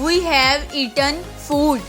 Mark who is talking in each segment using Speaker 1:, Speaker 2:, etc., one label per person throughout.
Speaker 1: we have eaten food۔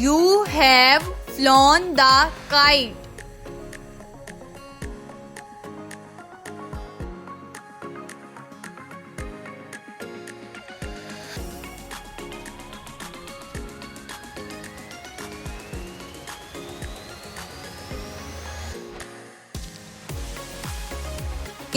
Speaker 1: you have flown the kite۔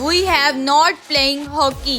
Speaker 1: we have not playing hockey۔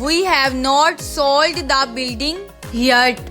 Speaker 1: we have not sold the building yet۔